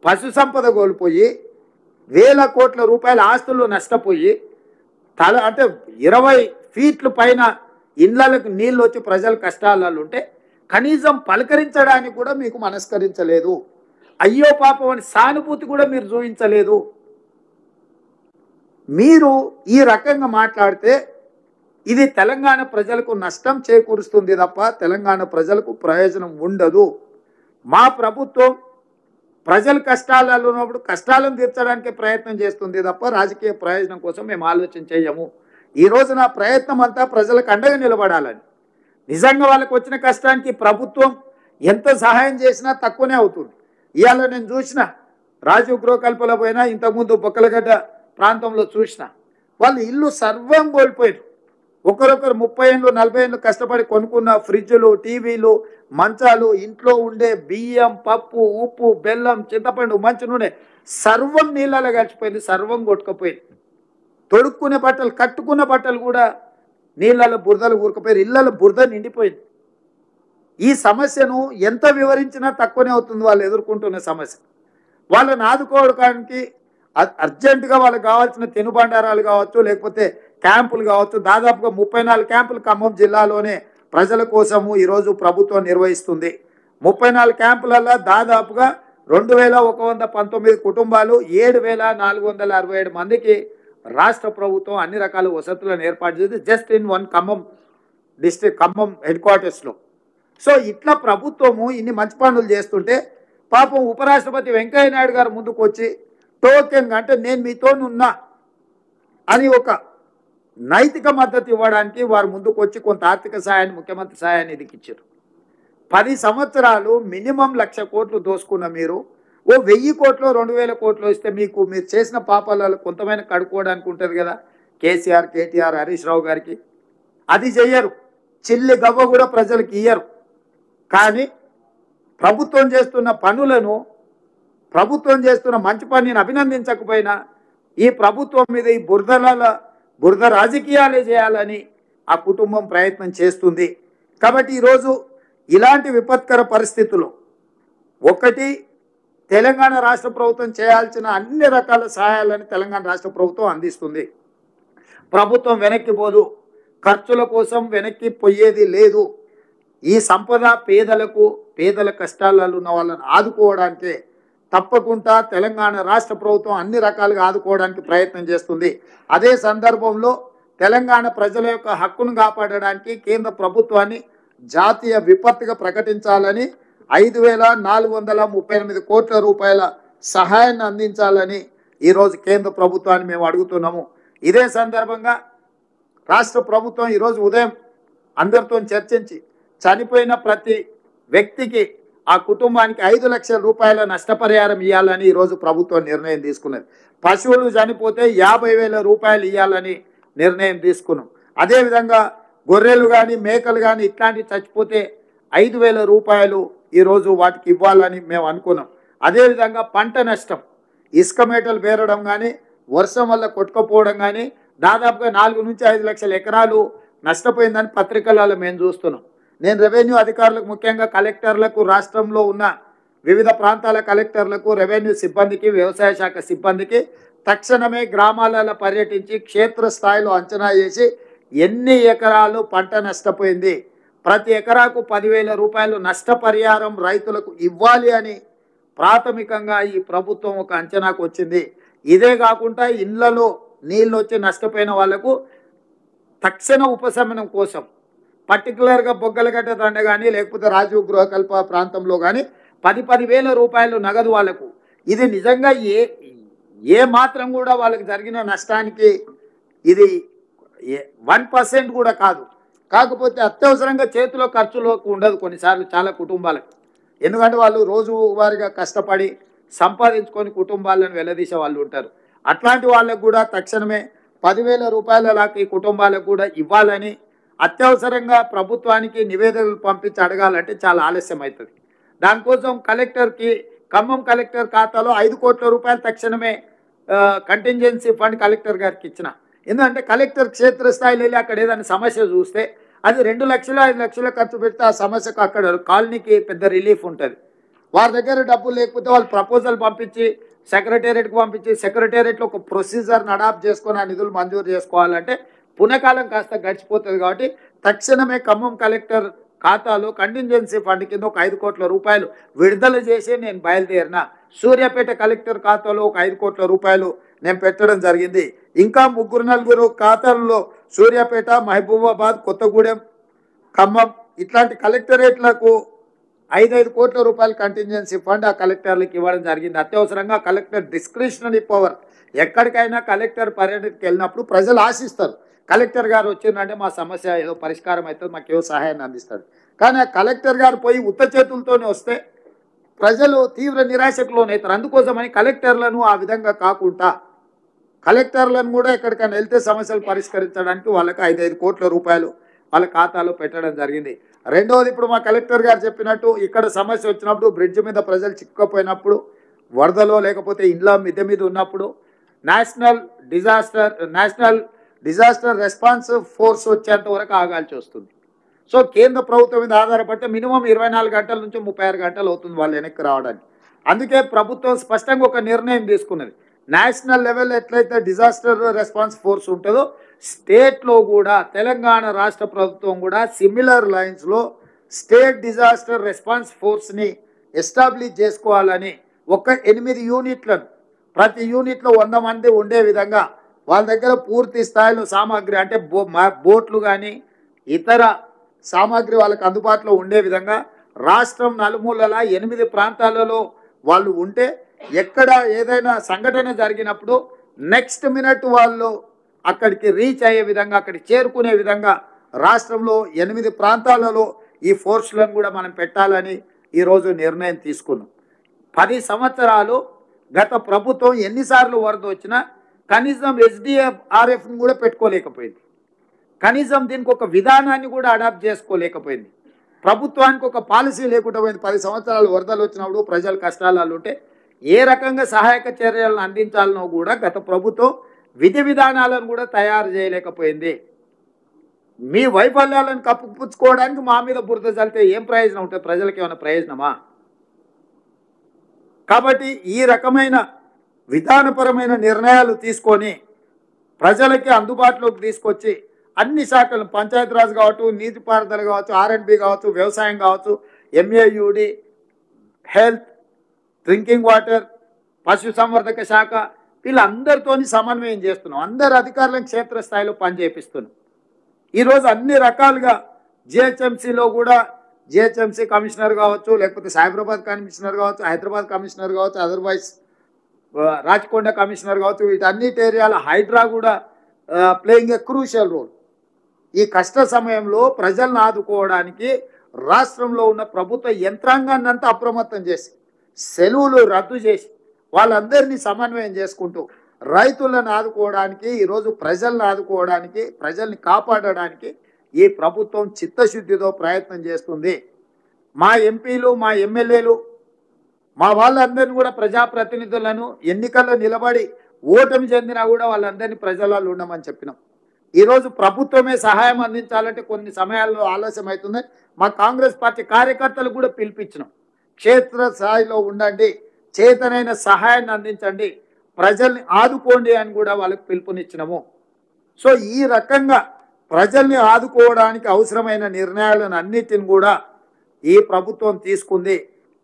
పశు సంపద కోల్పోయి, వేల కోట్ల రూపాయల ఆస్తులు నష్టపోయి, అంటే 20 ఫీట్ల పైన ఇళ్లకు నీళ్ళు వచ్చి ప్రజలు కష్టాలలో ఉంటే కనీసం పలకరించడానికి కూడా మీకు మనస్కరించలేదు. అయ్యో పాపం అని సానుభూతి కూడా మీరు చూపించలేదు. మీరు ఈ రకంగా మాట్లాడితే ఇది తెలంగాణ ప్రజలకు నష్టం చేకూరుస్తుంది తప్ప తెలంగాణ ప్రజలకు ప్రయోజనం ఉండదు. మా ప్రభుత్వం ప్రజల కష్టాలలో ఉన్నప్పుడు కష్టాలను తీర్చడానికి ప్రయత్నం చేస్తుంది తప్ప రాజకీయ ప్రయోజనం కోసం మేము ఆలోచన చేయము. ఈ రోజు నా ప్రయత్నం అంతా ప్రజలకు అండగా నిలబడాలని. నిజంగా వాళ్ళకు వచ్చిన కష్టానికి ప్రభుత్వం ఎంత సహాయం చేసినా తక్కువనే అవుతుంది. ఇవాళ నేను చూసిన రాజీవ్ గృహకల్పలో పోయినా, ఇంతకుముందు బొక్కలగడ్డ ప్రాంతంలో చూసిన వాళ్ళు ఇల్లు సర్వం కోల్పోయారు. ఒకరొకరు 30 ఏళ్ళు 40 ఏళ్ళు కష్టపడి కొనుక్కున్న ఫ్రిడ్జ్లు, టీవీలు, మంచాలు, ఇంట్లో ఉండే బియ్యం, పప్పు, ఉప్పు, బెల్లం, చింతపండు, మంచి నూనె సర్వం నీళ్ళలో కలిసిపోయింది, సర్వం కొట్టుకుపోయింది. తొడుక్కునే బట్టలు, కట్టుకున్న బట్టలు కూడా నీళ్ళలో బురదలు ఊరుకుపోయారు, ఇళ్ళలో బురద నిండిపోయింది. ఈ సమస్యను ఎంత వివరించినా తక్కువనే అవుతుంది వాళ్ళు ఎదుర్కొంటున్న సమస్య. వాళ్ళని ఆదుకోవడానికి అర్జెంటుగా వాళ్ళకి కావాల్సిన తినుబండారాలు కావచ్చు, లేకపోతే క్యాంపులు కావచ్చు. దాదాపుగా 34 క్యాంపులు ఖమ్మం జిల్లాలోనే ప్రజల కోసము ఈరోజు ప్రభుత్వం నిర్వహిస్తుంది. 34 క్యాంపులలో దాదాపుగా 2119 కుటుంబాలు 7467 మందికి రాష్ట్ర ప్రభుత్వం అన్ని రకాల వసతులను ఏర్పాటు చేసి just in one Khammam district, Khammam head క్వార్టర్స్లో. సో ఇట్లా ప్రభుత్వము ఇన్ని మంచి పనులు చేస్తుంటే పాపం ఉపరాష్ట్రపతి వెంకయ్య నాయుడు గారు ముందుకు వచ్చి టోకెన్గా, అంటే నేను మీతోనున్నా అని ఒక నైతిక మద్దతు ఇవ్వడానికి వారు ముందుకు వచ్చి కొంత ఆర్థిక సహాయాన్ని, ముఖ్యమంత్రి సహాయాన్ని ఇచ్చారు. 10 సంవత్సరాలు మినిమం 1,00,000 కోట్లు దోసుకున్న మీరు ఓ 1000 కోట్లు 2000 కోట్లు ఇస్తే మీరు చేసిన పాపాలలో కొంతమైన కడుక్కోవడానికి ఉంటుంది కదా. కేసీఆర్, కేటీఆర్, హరీష్ రావు గారికి అది చెయ్యరు. చిల్లి గవ్వ కూడా ప్రజలకు ఇయ్యరు. కానీ ప్రభుత్వం చేస్తున్న పనులను, ప్రభుత్వం చేస్తున్న మంచి పనిని అభినందించకపోయినా ఈ ప్రభుత్వం మీద ఈ బురద రాజకీయాలే చేయాలని ఆ కుటుంబం ప్రయత్నం చేస్తుంది. కాబట్టి ఈరోజు ఇలాంటి విపత్కర పరిస్థితుల్లో ఒకటి, తెలంగాణ రాష్ట్ర ప్రభుత్వం చేయాల్సిన అన్ని రకాల సహాయాలను తెలంగాణ రాష్ట్ర ప్రభుత్వం అందిస్తుంది. ప్రభుత్వం వెనక్కి పోదు, ఖర్చుల కోసం వెనక్కి పోయేది లేదు. ఈ సంపద పేదల కష్టాలలో ఉన్న వాళ్ళని ఆదుకోవడానికే తప్పకుండా తెలంగాణ రాష్ట్ర ప్రభుత్వం అన్ని రకాలుగా ఆదుకోవడానికి ప్రయత్నం చేస్తుంది. అదే సందర్భంలో తెలంగాణ ప్రజల యొక్క హక్కును కాపాడడానికి కేంద్ర ప్రభుత్వాన్ని జాతీయ విపత్తుగా ప్రకటించాలని 5,438 కోట్ల రూపాయల సహాయాన్ని అందించాలని ఈరోజు కేంద్ర ప్రభుత్వాన్ని మేము అడుగుతున్నాము. ఇదే సందర్భంగా రాష్ట్ర ప్రభుత్వం ఈరోజు ఉదయం అందరితో చర్చించి చనిపోయిన ప్రతి వ్యక్తికి, ఆ కుటుంబానికి 5 లక్షల రూపాయల నష్టపరిహారం ఇవ్వాలని ఈరోజు ప్రభుత్వం నిర్ణయం తీసుకున్నది. పశువులు చనిపోతే 50,000 రూపాయలు ఇవ్వాలని నిర్ణయం తీసుకున్నాం. అదేవిధంగా గొర్రెలు కానీ, మేకలు కానీ ఇట్లాంటివి చచ్చిపోతే 5,000 రూపాయలు ఈరోజు వాటికి ఇవ్వాలని మేము అనుకున్నాం. అదేవిధంగా పంట నష్టం, ఇసుక మేటలు పేరడం కానీ, వర్షం వల్ల కొట్టుకుపోవడం కానీ దాదాపుగా 4 నుంచి 5 లక్షల ఎకరాలు నష్టపోయిందని పత్రికలలో మేము చూస్తున్నాం. నేను రెవెన్యూ అధికారులకు, ముఖ్యంగా కలెక్టర్లకు, రాష్ట్రంలో ఉన్న వివిధ ప్రాంతాల కలెక్టర్లకు, రెవెన్యూ సిబ్బందికి, వ్యవసాయ శాఖ సిబ్బందికి తక్షణమే గ్రామాలలో పర్యటించి క్షేత్రస్థాయిలో అంచనా చేసి ఎన్ని ఎకరాలు పంట నష్టపోయింది, ప్రతి ఎకరాకు 10,000 రూపాయలు నష్టపరిహారం రైతులకు ఇవ్వాలి అని ప్రాథమికంగా ఈ ప్రభుత్వం ఒక అంచనాకు వచ్చింది. ఇదే కాకుండా ఇళ్లలో నీళ్ళు వచ్చి నష్టపోయిన వాళ్లకు తక్షణ ఉపశమనం కోసం పర్టికులర్గా బొగ్గలగడ్డ దండ కానీ, లేకపోతే రాజీవ్ గృహకల్ప ప్రాంతంలో కానీ 10,000 రూపాయలు నగదు వాళ్లకు. ఇది నిజంగా ఏ మాత్రం కూడా వాళ్ళకి జరిగిన నష్టానికి ఇది 1% కూడా కాదు. కాకపోతే అత్యవసరంగా చేతిలో ఖర్చులోకి ఉండదు కొన్నిసార్లు చాలా కుటుంబాలకు. ఎందుకంటే వాళ్ళు రోజువారీగా కష్టపడి సంపాదించుకొని కుటుంబాలను వెల్లదీసే వాళ్ళు ఉంటారు. అట్లాంటి వాళ్ళకు కూడా తక్షణమే 10,000 రూపాయల లాగా ఈ కుటుంబాలకు కూడా ఇవ్వాలని అత్యవసరంగా ప్రభుత్వానికి నివేదికలు పంపించి అడగాలంటే చాలా ఆలస్యం అవుతుంది. దానికోసం కలెక్టర్కి, ఖమ్మం కలెక్టర్ ఖాతాలో 5 కోట్ల రూపాయలు తక్షణమే కంటింజెన్సీ ఫండ్ కలెక్టర్ గారికి ఇచ్చిన. ఎందుకంటే కలెక్టర్ క్షేత్రస్థాయిలో వెళ్ళి అక్కడ ఏదైనా సమస్య చూస్తే అది 2 లక్షలు 5 లక్షలు ఖర్చు పెడితే ఆ సమస్యకు అక్కడ కాలనీకి పెద్ద రిలీఫ్ ఉంటుంది. వారి దగ్గర డబ్బులు లేకపోతే వాళ్ళు ప్రపోజల్ పంపించి సెక్రటేరియట్కి పంపించి సెక్రటేరియట్లో ఒక ప్రొసీజర్ని అడాప్ట్ చేసుకొని ఆ నిధులు మంజూరు చేసుకోవాలంటే పునకాలం కాస్త గడిచిపోతుంది. కాబట్టి తక్షణమే ఖమ్మం కలెక్టర్ ఖాతాలో కంటింజెన్సీ ఫండ్ కింద ఒక 5 కోట్ల రూపాయలు విడుదల చేసి నేను బయలుదేరిన. సూర్యాపేట కలెక్టర్ ఖాతాలో ఒక 5 కోట్ల రూపాయలు నేను పెట్టడం జరిగింది. ఇంకా 3-4 ఖాతాల్లో సూర్యాపేట, మహబూబాబాద్, కొత్తగూడెం, ఖమ్మం ఇట్లాంటి కలెక్టరేట్లకు 5 కోట్ల రూపాయల కంటింజెన్సీ ఫండ్ ఆ కలెక్టర్లకు ఇవ్వడం జరిగింది. అత్యవసరంగా కలెక్టర్ డిస్క్రిషనరీ పవర్, ఎక్కడికైనా కలెక్టర్ పర్యటనకి వెళ్ళినప్పుడు ప్రజలు ఆశిస్తారు, కలెక్టర్ గారు వచ్చిందంటే మా సమస్య ఏదో పరిష్కారం అవుతుంది, మాకు ఏదో సహాయాన్ని అందిస్తారు. కానీ ఆ కలెక్టర్ గారు పోయి ఉత్త చేతులతోనే వస్తే ప్రజలు తీవ్ర నిరాశకు లోనవుతారు. అందుకోసమని కలెక్టర్లను ఆ విధంగా కాకుండా కలెక్టర్లను కూడా ఎక్కడికైనా వెళ్తే సమస్యలు పరిష్కరించడానికి వాళ్ళకి 5 కోట్ల రూపాయలు వాళ్ళ ఖాతాలో పెట్టడం జరిగింది. రెండవది, ఇప్పుడు మా కలెక్టర్ గారు చెప్పినట్టు ఇక్కడ సమస్య వచ్చినప్పుడు, బ్రిడ్జ్ మీద ప్రజలు చిక్కుకుపోయినప్పుడు, వరదలో లేకపోతే ఇండ్ల మిద్దె మీద ఉన్నప్పుడు నేషనల్ డిజాస్టర్ రెస్పాన్స్ ఫోర్స్ వచ్చేంత వరకు ఆగాల్సి వస్తుంది. సో కేంద్ర ప్రభుత్వం మీద ఆధారపడితే మినిమం 24 గంటల నుంచి 36 గంటలు అవుతుంది వాళ్ళు వెనక్కి రావడానికి. అందుకే ప్రభుత్వం స్పష్టంగా ఒక నిర్ణయం తీసుకున్నది. నేషనల్ లెవెల్ ఎట్లయితే డిజాస్టర్ రెస్పాన్స్ ఫోర్స్ ఉంటుందో, స్టేట్లో కూడా తెలంగాణ రాష్ట్ర ప్రభుత్వం కూడా సిమిలర్ లైన్స్లో స్టేట్ డిజాస్టర్ రెస్పాన్స్ ఫోర్స్ని ఎస్టాబ్లిష్ చేసుకోవాలని ఒక 8 యూనిట్లను, ప్రతి యూనిట్లో 100 మంది ఉండే విధంగా వాళ్ళ దగ్గర పూర్తి స్థాయిలో సామాగ్రి అంటే బోట్లు కానీ ఇతర సామాగ్రి వాళ్ళకి అందుబాటులో ఉండే విధంగా రాష్ట్రం నలుమూలల 8 ప్రాంతాలలో వాళ్ళు ఉంటే, ఎక్కడ ఏదైనా సంఘటన జరిగినప్పుడు నెక్స్ట్ మినిట్ వాళ్ళు అక్కడికి రీచ్ అయ్యే విధంగా, అక్కడికి చేరుకునే విధంగా రాష్ట్రంలో 8 ప్రాంతాలలో ఈ ఫోర్స్లను కూడా మనం పెట్టాలని ఈరోజు నిర్ణయం తీసుకున్నాం. 10 సంవత్సరాలు గత ప్రభుత్వం ఎన్నిసార్లు వరద వచ్చినా కనీసం SDRFని కూడా పెట్టుకోలేకపోయింది. కనీసం దీనికి ఒక విధానాన్ని కూడా అడాప్ట్ చేసుకోలేకపోయింది. ప్రభుత్వానికి ఒక పాలసీ లేకుండా పోయింది. 10 సంవత్సరాలు వరదలు వచ్చినప్పుడు ప్రజలు కష్టాలు ఉంటే ఏ రకంగా సహాయక చర్యలను అందించాలనో కూడా గత ప్రభుత్వం విధి విధానాలను కూడా తయారు చేయలేకపోయింది. మీ వైఫల్యాలను కప్పుపుచ్చుకోవడానికి మా మీద బురద చల్లితే ఏం ప్రయోజనం ఉంటుంది? ప్రజలకు ఏమైనా ప్రయోజనమా? కాబట్టి ఈ రకమైన విధానపరమైన నిర్ణయాలు తీసుకొని ప్రజలకి అందుబాటులోకి తీసుకొచ్చి అన్ని శాఖలు, పంచాయతీరాజ్ కావచ్చు, నీటిపారుదల కావచ్చు, R&B కావచ్చు, వ్యవసాయం కావచ్చు, MAUD, హెల్త్, డ్రింకింగ్ వాటర్, పశుసంవర్ధక శాఖ, వీళ్ళందరితోని సమన్వయం చేస్తున్నాం. అందరు అధికారులను క్షేత్రస్థాయిలో పనిచేపిస్తున్నాం. ఈరోజు అన్ని రకాలుగా GHMCలో కూడా GHMC కమిషనర్ కావచ్చు, లేకపోతే సైబరాబాద్ కమిషనర్ కావచ్చు, హైదరాబాద్ కమిషనర్ కావచ్చు, అదర్వైజ్ రాచకొండ కమిషనర్ కావచ్చు, వీటన్నిటి ఏరియాల హైడ్రా కూడా ప్లేయింగ్ ఏ క్రూషియల్ రోల్. ఈ కష్ట సమయంలో ప్రజలను ఆదుకోవడానికి రాష్ట్రంలో ఉన్న ప్రభుత్వ యంత్రాంగాన్ని అంతా అప్రమత్తం చేసి, సెలవులు రద్దు చేసి, వాళ్ళందరినీ సమన్వయం చేసుకుంటూ రైతులను ఆదుకోవడానికి, ఈరోజు ప్రజలను ఆదుకోవడానికి, ప్రజల్ని కాపాడడానికి ఈ ప్రభుత్వం చిత్తశుద్ధితో ప్రయత్నం చేస్తుంది. మా ఎంపీలు, మా ఎమ్మెల్యేలు, మా వాళ్ళందరినీ కూడా, ప్రజాప్రతినిధులను ఎన్నికల్లో నిలబడి ఓటమి చెందినా కూడా వాళ్ళందరినీ ప్రజలలో ఉండమని చెప్పినాం. ఈరోజు ప్రభుత్వమే సహాయం అందించాలంటే కొన్ని సమయాల్లో ఆలస్యం అవుతుంది. మా కాంగ్రెస్ పార్టీ కార్యకర్తలు కూడా పిలిపించినాం, క్షేత్ర స్థాయిలో ఉండండి, చేతనైన సహాయాన్ని అందించండి, ప్రజల్ని ఆదుకోండి అని కూడా వాళ్ళకి పిలుపునిచ్చినాము. సో ఈ రకంగా ప్రజల్ని ఆదుకోవడానికి అవసరమైన నిర్ణయాలను అన్నిటిని కూడా ఈ ప్రభుత్వం తీసుకుంది.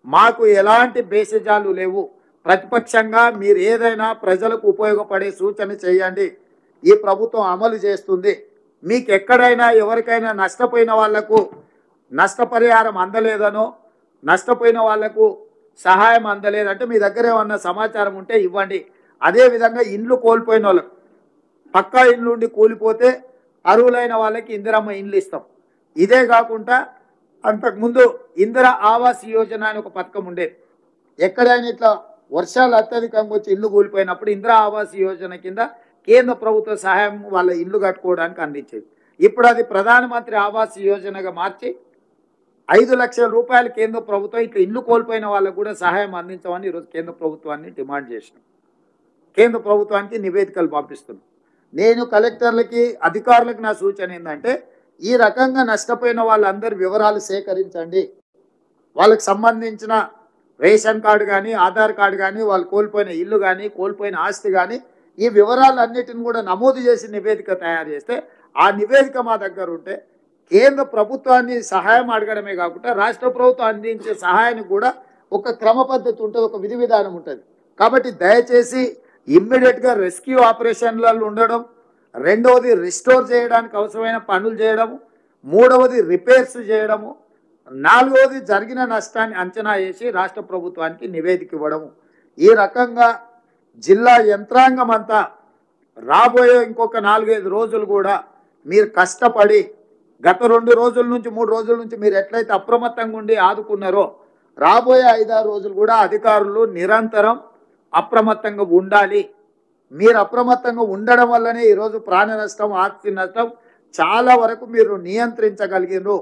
మాకు ఎలాంటి బేసిజాలు లేవు. ప్రతిపక్షంగా మీరు ఏదైనా ప్రజలకు ఉపయోగపడే సూచన చేయండి, ఈ ప్రభుత్వం అమలు చేస్తుంది. మీకు ఎక్కడైనా ఎవరికైనా నష్టపోయిన వాళ్లకు నష్టపరిహారం అందలేదనో, నష్టపోయిన వాళ్లకు సహాయం అందలేదంటే మీ దగ్గర ఏమన్నా సమాచారం ఉంటే ఇవ్వండి. అదేవిధంగా ఇండ్లు కోల్పోయిన వాళ్ళకు, పక్కా ఇండ్లు ఉండి కూలిపోతే అర్హులైన వాళ్ళకి ఇందిరమ్మ ఇండ్లు ఇస్తాం. ఇదే కాకుండా అంతకుముందు ఇందిరా ఆవాస్ యోజన అని ఒక పథకం ఉండేది. ఎక్కడైనా ఇట్లా వర్షాలు అత్యధికంగా వచ్చి ఇల్లు కూలిపోయినప్పుడు ఇందిరా ఆవాస్ యోజన కింద కేంద్ర ప్రభుత్వ సహాయం వాళ్ళ ఇల్లు కట్టుకోవడానికి అందించేది. ఇప్పుడు అది ప్రధానమంత్రి ఆవాస్ యోజనగా మార్చి 5 లక్షల రూపాయలు కేంద్ర ప్రభుత్వం ఇట్లా ఇల్లు కోల్పోయిన వాళ్ళకు కూడా సహాయం అందించమని ఈరోజు కేంద్ర ప్రభుత్వాన్ని డిమాండ్ చేసినాం. కేంద్ర ప్రభుత్వానికి నివేదికలు పంపిస్తున్నాం. నేను కలెక్టర్లకి, అధికారులకు నా సూచన ఏంటంటే, ఈ రకంగా నష్టపోయిన వాళ్ళందరి వివరాలు సేకరించండి. వాళ్ళకి సంబంధించిన రేషన్ కార్డు కానీ, ఆధార్ కార్డు కానీ, వాళ్ళు కోల్పోయిన ఇల్లు కానీ, కోల్పోయిన ఆస్తి కానీ, ఈ వివరాలన్నిటిని కూడా నమోదు చేసి నివేదిక తయారు చేస్తే, ఆ నివేదిక మా దగ్గర ఉంటే కేంద్ర ప్రభుత్వాన్ని సహాయం అడగడమే కాకుండా రాష్ట్ర ప్రభుత్వం అందించే సహాయాన్ని కూడా ఒక క్రమ పద్ధతి ఉంటుంది, ఒక విధి విధానం ఉంటుంది. కాబట్టి దయచేసి ఇమ్మీడియట్గా రెస్క్యూ ఆపరేషన్లలో ఉండడం, రెండవది రిస్టోర్ చేయడానికి అవసరమైన పనులు చేయడము, మూడవది రిపేర్స్ చేయడము, నాలుగవది జరిగిన నష్టాన్ని అంచనా వేసి రాష్ట్ర ప్రభుత్వానికి నివేదిక ఇవ్వడము. ఈ రకంగా జిల్లా యంత్రాంగం అంతా రాబోయే ఇంకొక 4-5 రోజులు కూడా మీరు కష్టపడి గత 2 రోజుల నుంచి 3 రోజుల నుంచి మీరు ఎట్లయితే అప్రమత్తంగా ఉండి ఆదుకున్నారో రాబోయే 5-6 రోజులు కూడా అధికారులు నిరంతరం అప్రమత్తంగా ఉండాలి. మీరు అప్రమత్తంగా ఉండడం వల్లనే ఈరోజు ప్రాణ నష్టం, ఆస్తి నష్టం చాలా వరకు మీరు నియంత్రించగలిగినారు.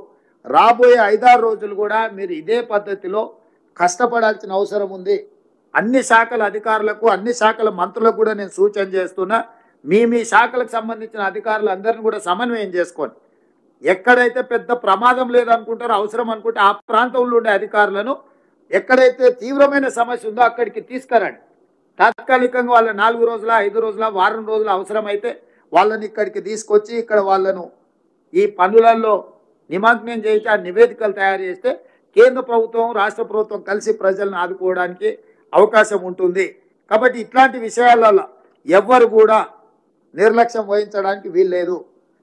రాబోయే 5-6 రోజులు కూడా మీరు ఇదే పద్ధతిలో కష్టపడాల్సిన అవసరం ఉంది. అన్ని శాఖల అధికారులకు, అన్ని శాఖల మంత్రులకు కూడా నేను సూచన చేస్తున్నా, మీ శాఖలకు సంబంధించిన అధికారులందరినీ కూడా సమన్వయం చేసుకోండి. ఎక్కడైతే పెద్ద ప్రమాదం లేదనుకుంటారో, అవసరం అనుకుంటే ఆ ప్రాంతంలో ఉండే అధికారులను ఎక్కడైతే తీవ్రమైన సమస్య ఉందో అక్కడికి తీసుకురండి. తాత్కాలికంగా వాళ్ళ 4 రోజుల, 5 రోజుల, వారం రోజుల అవసరమైతే వాళ్ళని ఇక్కడికి తీసుకొచ్చి ఇక్కడ వాళ్ళను ఈ పనులలో నిమగ్నం చేసి ఆ నివేదికలు తయారు చేస్తే కేంద్ర ప్రభుత్వం, రాష్ట్ర ప్రభుత్వం కలిసి ప్రజలను ఆదుకోవడానికి అవకాశం ఉంటుంది. కాబట్టి ఇట్లాంటి విషయాలలో ఎవ్వరు కూడా నిర్లక్ష్యం వహించడానికి వీల్లేదు.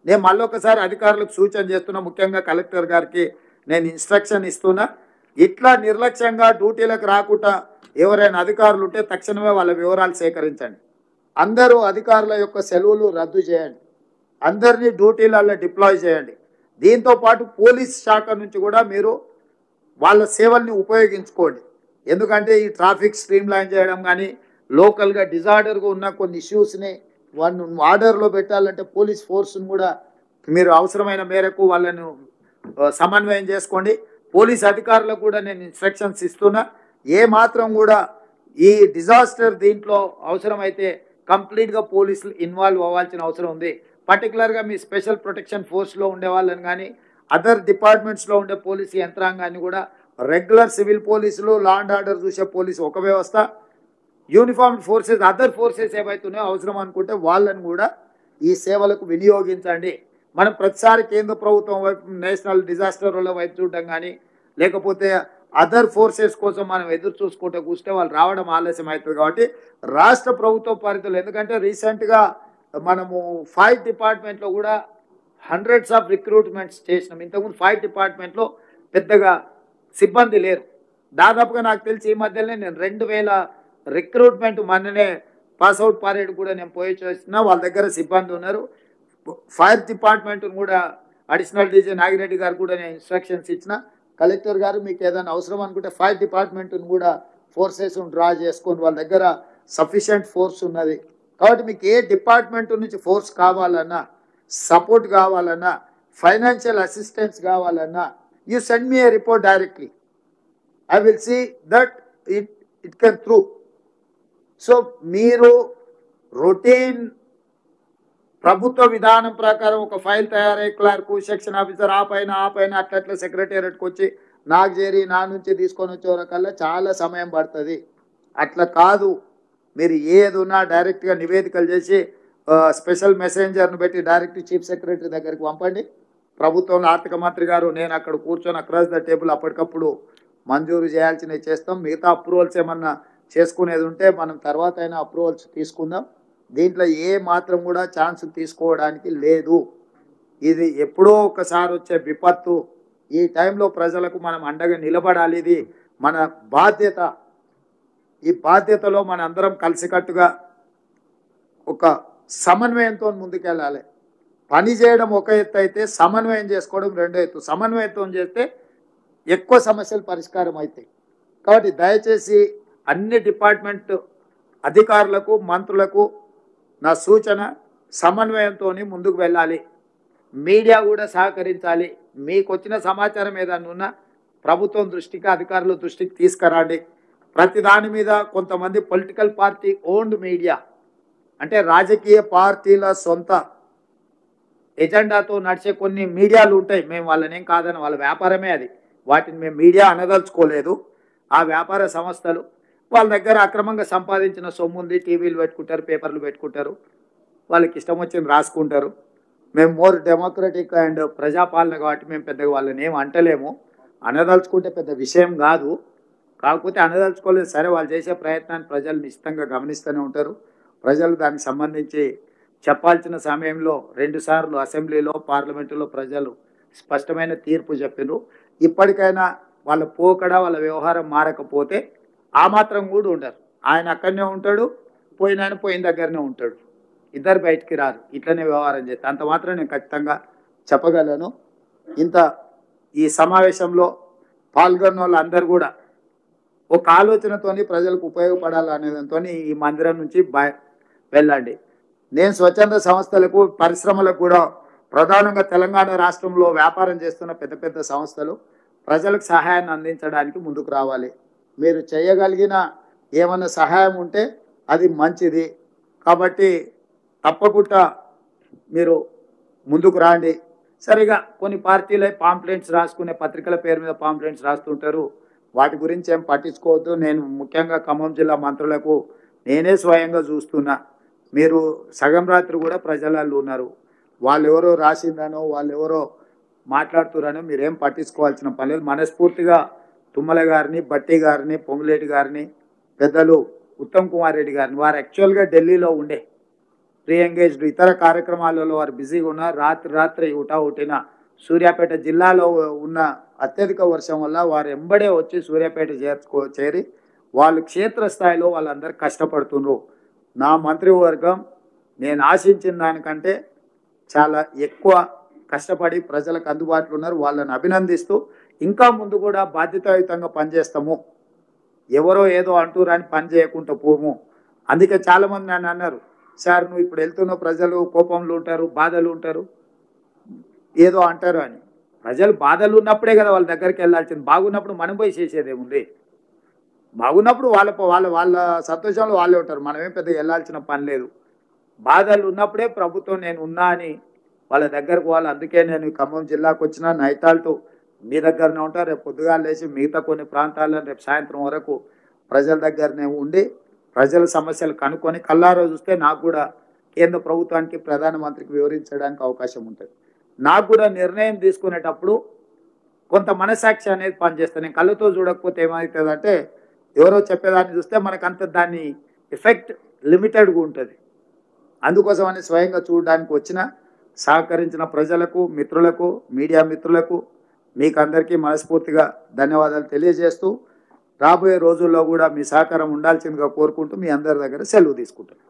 నేను మళ్ళొకసారి అధికారులకు సూచన చేస్తున్నా, ముఖ్యంగా కలెక్టర్ గారికి నేను ఇన్స్ట్రక్షన్ ఇస్తున్నా, ఇట్లా నిర్లక్ష్యంగా డ్యూటీలకు రాకుండా ఎవరైనా అధికారులు ఉంటే తక్షణమే వాళ్ళ వివరాలు సేకరించండి. అందరూ అధికారుల యొక్క సెలవులు రద్దు చేయండి. అందరినీ డ్యూటీలలో డిప్లాయ్ చేయండి. దీంతోపాటు పోలీస్ శాఖ నుంచి కూడా మీరు వాళ్ళ సేవల్ని ఉపయోగించుకోండి. ఎందుకంటే ఈ ట్రాఫిక్ స్ట్రీమ్ లైన్ చేయడం కానీ, లోకల్గా డిజార్డర్గా ఉన్న కొన్ని ఇష్యూస్ని వాళ్ళను ఆర్డర్లో పెట్టాలంటే పోలీస్ ఫోర్స్ను కూడా మీరు అవసరమైన మేరకు వాళ్ళను సమన్వయం చేసుకోండి. పోలీస్ అధికారులకు కూడా నేను ఇన్స్ట్రక్షన్స్ ఇస్తున్నా, ఏ మాత్రం కూడా ఈ డిజాస్టర్ దీంట్లో అవసరమైతే కంప్లీట్గా పోలీసులు ఇన్వాల్వ్ అవ్వాల్సిన అవసరం ఉంది. పర్టికులర్గా మీ స్పెషల్ ప్రొటెక్షన్ ఫోర్స్లో ఉండే వాళ్ళని కానీ, అదర్ డిపార్ట్మెంట్స్లో ఉండే పోలీసు యంత్రాంగాన్ని కూడా, రెగ్యులర్ సివిల్ పోలీసులు, లా అండ్ ఆర్డర్ చూసే పోలీసు ఒక వ్యవస్థ, యూనిఫార్మ్ ఫోర్సెస్, అదర్ ఫోర్సెస్ ఏవైతున్నాయో అవసరం అనుకుంటే వాళ్ళని కూడా ఈ సేవలకు వినియోగించండి. మనం ప్రతిసారి కేంద్ర ప్రభుత్వం వైపు, నేషనల్ డిజాస్టర్ వైపు చూడడం కానీ, లేకపోతే అదర్ ఫోర్సెస్ కోసం మనం ఎదురు చూసుకుంటూ కూర్చుంటే వాళ్ళు రావడం ఆలస్యం అవుతుంది. కాబట్టి రాష్ట్ర ప్రభుత్వ పరిధిలో, ఎందుకంటే రీసెంట్గా మనము ఫైర్ డిపార్ట్మెంట్లో కూడా హండ్రెడ్స్ ఆఫ్ రిక్రూట్మెంట్స్ చేసినాం. ఇంతకుముందు ఫైర్ డిపార్ట్మెంట్లో పెద్దగా సిబ్బంది లేరు. దాదాపుగా నాకు తెలిసి ఈ మధ్యలోనే నేను 2000 రిక్రూట్మెంట్ మొన్ననే పాస్అవుట్ పరేడ్ కూడా నేను పోయి చేస్తున్నా. వాళ్ళ దగ్గర సిబ్బంది ఉన్నారు. ఫైర్ డిపార్ట్మెంట్ను కూడా అడిషనల్ డీజీ నాగిరెడ్డి గారు కూడా నేను ఇన్స్ట్రక్షన్స్ ఇచ్చిన, కలెక్టర్ గారు మీకు ఏదైనా అవసరం అనుకుంటే ఫైర్ డిపార్ట్మెంట్ను కూడా ఫోర్సెస్ డ్రా చేసుకొని వాళ్ళ దగ్గర సఫిషియంట్ ఫోర్స్ ఉన్నది. కాబట్టి మీకు ఏ డిపార్ట్మెంట్ నుంచి ఫోర్స్ కావాలన్నా, సపోర్ట్ కావాలన్నా, ఫైనాన్షియల్ అసిస్టెన్స్ కావాలన్నా, you send me a report directly. I will see that it can through. So మీరు రొటీన్ ప్రభుత్వ విధానం ప్రకారం ఒక ఫైల్ తయారై క్లర్కు, సెక్షన్ ఆఫీసర్ ఆ పైన అట్లా సెక్రటేరియట్కి వచ్చి నాకు చేరి నా నుంచి తీసుకొని వచ్చేవరకల్లా చాలా సమయం పడుతుంది. అట్లా కాదు, మీరు ఏది ఉన్నా డైరెక్ట్గా నివేదికలు చేసి స్పెషల్ మెసెంజర్ను పెట్టి డైరెక్ట్ చీఫ్ సెక్రటరీ దగ్గరికి పంపండి. ప్రభుత్వంలో ఆర్థిక మంత్రి గారు నేను అక్కడ కూర్చొని అక్రాస్ ద టేబుల్ అప్పటికప్పుడు మంజూరు చేయాల్సినవి చేస్తాం. మిగతా అప్రూవల్స్ ఏమన్నా చేసుకునేది ఉంటే మనం తర్వాత అయినా అప్రూవల్స్ తీసుకుందాం. దీంట్లో ఏ మాత్రం కూడా ఛాన్స్ తీసుకోవడానికి లేదు. ఇది ఎప్పుడో ఒకసారి వచ్చే విపత్తు. ఈ టైంలో ప్రజలకు మనం అండగా నిలబడాలి. ఇది మన బాధ్యత. ఈ బాధ్యతలో మన అందరం కలిసికట్టుగా ఒక సమన్వయంతో ముందుకెళ్ళాలి. పని చేయడం ఒక ఎత్తు అయితే సమన్వయం చేసుకోవడం రెండో ఎత్తు. సమన్వయంతో చేస్తే ఎక్కువ సమస్యలు పరిష్కారం అవుతాయి. కాబట్టి దయచేసి అన్ని డిపార్ట్మెంట్ అధికారులకు, మంత్రులకు నా సూచన, సమన్వయంతో ముందుకు వెళ్ళాలి. మీడియా కూడా సహకరించాలి. మీకు వచ్చిన సమాచారం ఏదన్నా ఉన్నా ప్రభుత్వం దృష్టికి, అధికారుల దృష్టికి తీసుకురండి. ప్రతి దాని మీద కొంతమంది పొలిటికల్ పార్టీ ఓన్డ్ మీడియా, అంటే రాజకీయ పార్టీల సొంత ఎజెండాతో నడిచే కొన్ని మీడియాలు ఉంటాయి. మేము వాళ్ళని ఏం కాదని, వాళ్ళ వ్యాపారమే అది. వాటిని మేము మీడియా అనదలుచుకోలేదు. ఆ వ్యాపార సంస్థలు వాళ్ళ దగ్గర అక్రమంగా సంపాదించిన సొమ్ము ఉంది. టీవీలు పెట్టుకుంటారు, పేపర్లు పెట్టుకుంటారు, వాళ్ళకి ఇష్టం వచ్చింది రాసుకుంటారు. మేము మోర్ డెమోక్రటిక్ అండ్ ప్రజాపాలన కాబట్టి మేము పెద్దగా వాళ్ళని ఏం అంటలేము. అనదలుచుకుంటే పెద్ద విషయం కాదు. కాకపోతే అనదలుచుకోలేదు. సరే, వాళ్ళు చేసే ప్రయత్నాన్ని ప్రజలు నిశ్చితంగా గమనిస్తూనే ఉంటారు. ప్రజలు దానికి సంబంధించి చెప్పాల్సిన సమయంలో 2 సార్లు అసెంబ్లీలో, పార్లమెంటులో ప్రజలు స్పష్టమైన తీర్పు చెప్పినారు. ఇప్పటికైనా వాళ్ళ పోకడ, వాళ్ళ వ్యవహారం మారకపోతే ఆ మాత్రం కూడా ఉండరు. ఆయన అక్కడనే ఉంటాడు, పోయిన దగ్గరనే ఉంటాడు. ఇద్దరు బయటికి రారు. ఇట్లనే వ్యవహారం చేస్తే అంత మాత్రం నేను ఖచ్చితంగా చెప్పగలను. ఇంత ఈ సమావేశంలో పాల్గొన్న వాళ్ళందరూ కూడా ఒక ఆలోచనతోని ప్రజలకు ఉపయోగపడాలనేదాంతో ఈ మందిరం నుంచి వెళ్ళండి. నేను స్వచ్ఛంద సంస్థలకు, పరిశ్రమలకు కూడా ప్రధానంగా తెలంగాణ రాష్ట్రంలో వ్యాపారం చేస్తున్న పెద్ద పెద్ద సంస్థలు ప్రజలకు సహాయాన్ని అందించడానికి ముందుకు రావాలి. మీరు చేయగలిగిన ఏమైనా సహాయం ఉంటే అది మంచిది. కాబట్టి తప్పకుండా మీరు ముందుకు రాండి. సరిగా కొన్ని పార్టీలే పాంప్లెంట్స్ రాసుకునే, పత్రికల పేరు మీద పాంప్లెంట్స్ రాస్తుంటారు. వాటి గురించి ఏం పట్టించుకోవద్దు. నేను ముఖ్యంగా ఖమ్మం జిల్లా మంత్రులకు నేనే స్వయంగా చూస్తున్నా. మీరు సగం రాత్రి కూడా ప్రజలలో ఉన్నారు. వాళ్ళు ఎవరో రాసిందనో, వాళ్ళు ఎవరో మాట్లాడుతున్నారనో మీరేం పట్టించుకోవాల్సిన పని లేదు. మనస్ఫూర్తిగా తుమ్మల గారిని, బట్టి గారిని, పొంగులేటి గారిని, పెద్దలు ఉత్తమ్ కుమార్ రెడ్డి గారిని, వారు యాక్చువల్గా ఢిల్లీలో ఉండే ప్రీ ఎంగేజ్డ్ ఇతర కార్యక్రమాలలో వారు బిజీగా ఉన్నారు. రాత్రి ఉట్టిన సూర్యాపేట జిల్లాలో ఉన్న అత్యధిక వర్షం వల్ల వారు ఎంబడే వచ్చి సూర్యాపేట చేరి వాళ్ళు క్షేత్రస్థాయిలో వాళ్ళందరూ కష్టపడుతున్నారు. నా మంత్రివర్గం నేను ఆశించిన దానికంటే చాలా ఎక్కువ కష్టపడి ప్రజలకు అందుబాటులో ఉన్నారు. వాళ్ళని అభినందిస్తూ ఇంకా ముందు కూడా బాధ్యతాయుతంగా పనిచేస్తాము. ఎవరో ఏదో అంటూరని పని చేయకుండా పోము. అందుకే చాలామంది నన్ను అన్నారు, సార్ నువ్వు ఇప్పుడు వెళ్తున్న ప్రజలు కోపంలో ఉంటారు, బాధలు ఉంటారు, ఏదో అంటారు అని. ప్రజలు బాధలు ఉన్నప్పుడే కదా వాళ్ళ దగ్గరికి వెళ్ళాల్సింది. బాగున్నప్పుడు మనం పోయి చేసేదేముంది? బాగున్నప్పుడు వాళ్ళ సంతోషంలో వాళ్ళే ఉంటారు. మనమేం పెద్దగా వెళ్ళాల్సిన పని లేదు. బాధలు ఉన్నప్పుడే ప్రభుత్వం నేను ఉన్నా అని వాళ్ళ దగ్గరకు పోవాలి. అందుకే నేను ఖమ్మం జిల్లాకు వచ్చిన నైతాల్టు మీ దగ్గరనే ఉంటారు. రేపు పొద్దుగా లేచి మిగతా కొన్ని ప్రాంతాల్లో రేపు సాయంత్రం వరకు ప్రజల దగ్గరనే ఉండి ప్రజల సమస్యలు కనుక్కొని కల్లారో చూస్తే నాకు కూడా కేంద్ర ప్రభుత్వానికి, ప్రధానమంత్రికి వివరించడానికి అవకాశం ఉంటుంది. నాకు కూడా నిర్ణయం తీసుకునేటప్పుడు కొంత మనసాక్షి అనేది పనిచేస్తాను. నేను కళ్ళతో చూడకపోతే ఏమవుతుందంటే ఎవరో చెప్పేదాన్ని చూస్తే మనకంత దాన్ని ఎఫెక్ట్ లిమిటెడ్గా ఉంటుంది. అందుకోసమని స్వయంగా చూడడానికి వచ్చిన సహకరించిన ప్రజలకు, మిత్రులకు, మీడియా మిత్రులకు మీకు అందరికీ మనస్ఫూర్తిగా ధన్యవాదాలు తెలియజేస్తూ రాబోయే రోజుల్లో కూడా మీ సహకారం ఉండాల్సిందిగా కోరుకుంటూ మీ అందరి దగ్గర సెలవు తీసుకుంటాను.